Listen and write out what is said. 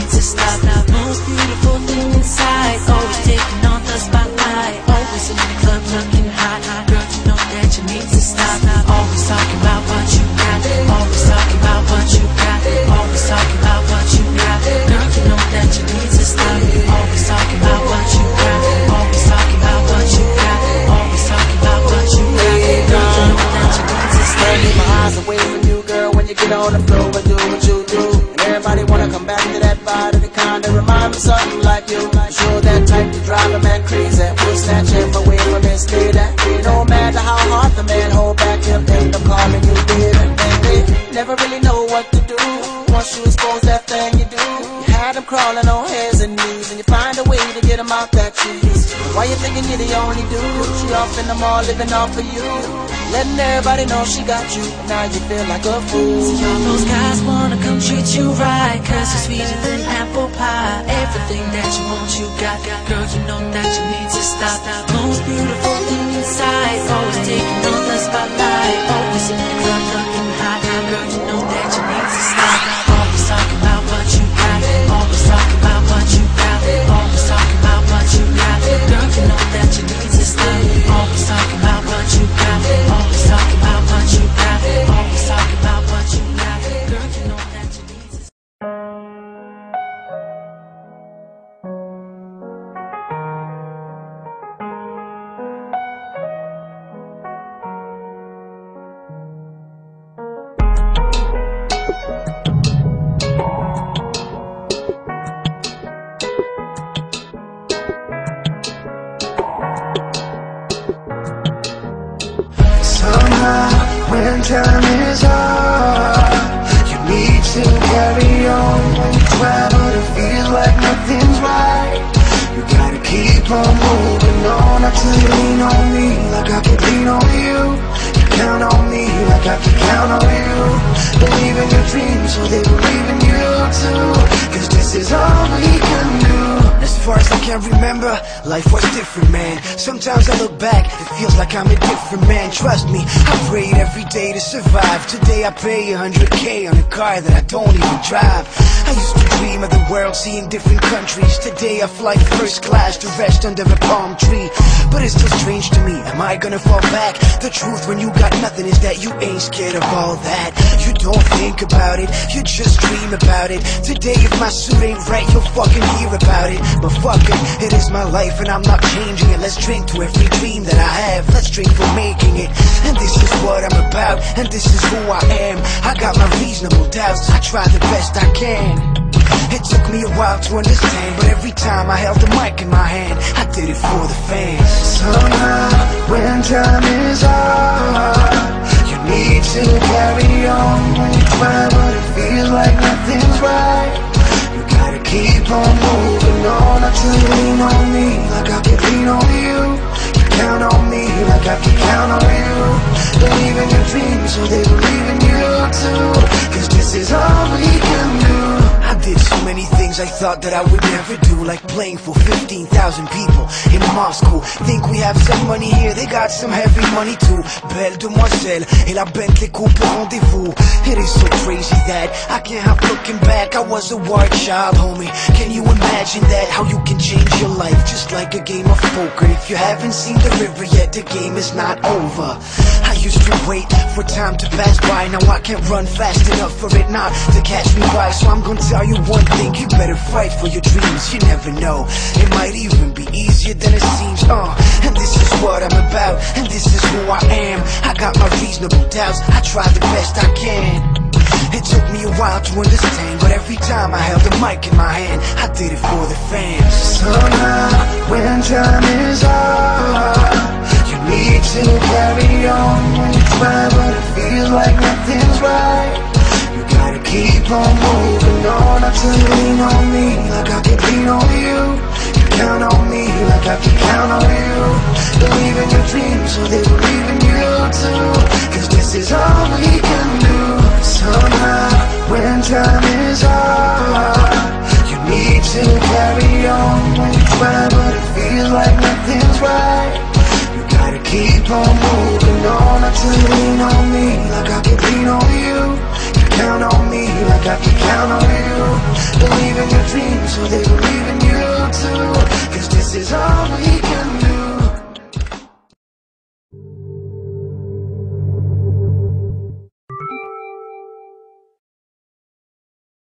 need to stop. Most beautiful thing inside, always taking on the spotlight, always in the club looking hot. Girl, you know that you need to stop. Always talking about what you got, always talking about what you got, always talking about what you got. Girl, you know that you need to stop. Always talking about what you got, always talking about what you got, always talking about what you got. Girl, you know that you need to stop. Keep my eyes away from you, girl, when you get on the floor and do what you do. And everybody wanna come back to that body that kinda remind me something like you. Sure that type to drive a man crazy. We'll snatch him away from his state. No matter how hard the man hold back, he'll end up calling you dead. And they never really know what to do. Once you expose that thing you do, you had them crawling on hands and knees, and you find a way to get them out that cheese. Why you thinking you're the only dude? She off in the mall living off of you, letting everybody know she got you, but now you feel like a fool. See, all those guys wanna come treat you right, cause you're sweeter than apple pie. Everything that you want, you got. Girl, you know that you need to stop. Most beautiful thing inside, always taking on the spotlight, always in the club looking hot. Girl, you know that you need to stop. Always talking about what you got, always talking about what you got, always talking about what you got. Girl, you know that you need to stop. Always talking about what you got, always talking about what you got, always talking about what you got. Girl, you know that you need to stop. When time is hard, you need to carry on. When you try but it feels like nothing's right, you gotta keep on moving on. Until you lean on me like I can lean on you. You count on me like I can count on you. Believe in your dreams so they believe in you too, cause this is all we can do. As far as I can remember, life was different, man. Sometimes I look back, it feels like I'm a different man. Trust me, I prayed every day to survive. Today I pay 100K on a car that I don't even drive. I used to dream of the world, seeing different countries. Today I fly first class to rest under a palm tree. But it's still strange to me, am I gonna fall back? The truth when you got nothing is that you ain't scared of all that. You don't think about it, you just dream about it. Today if my suit ain't right, you'll fucking hear about it. But fuck it, it is my life and I'm not changing it. Let's drink to every dream that I have, let's drink for making it. And this is what I'm about, and this is who I am. I got my reasonable doubts, I try the best I can. It took me a while to understand, but every time I held the mic in my hand, I did it for the fans. Somehow, when time is hard, you need to carry on. When you try but it feels like nothing's right, you gotta keep on moving on. Until you lean on me like I can lean on you. You count on me like I can count on you. Believe in your dreams so they believe in you too, cause this is all we can do. I did so many things I thought that I would never do, like playing for 15,000 people in Moscow. Think we have some money here, they got some heavy money too. Belle demoiselle et la Bentley coupe rendezvous. It is so crazy that I can't help looking back. I was a wild child, homie. Can you imagine that? How you can change your life just like a game of poker. If you haven't seen the river yet, the game is not over. I used to wait for time to pass by. Now I can't run fast enough for it not to catch me by. So I'm gonna tell you one thing, you better fight for your dreams. You never know, it might even be easier than it seems. And this is what I'm about, and this is who I am. I got my reasonable doubts, I try the best I can. It took me a while to understand, but every time I held the mic in my hand, I did it for the fans. Somehow, when time is hard, you need to carry on. When you try but it feels like nothing's right, you gotta keep on moving on. Until you lean on me like I can lean on you. You count on me like I can count on you. Believe in your dreams so they believe in you too, cause this is all we can do. Somehow, when time is hard, you need to carry on. When you try but it feels like nothing's right, you gotta keep on moving on. Until you lean on me like I can lean on you. You count on me like I can count on you.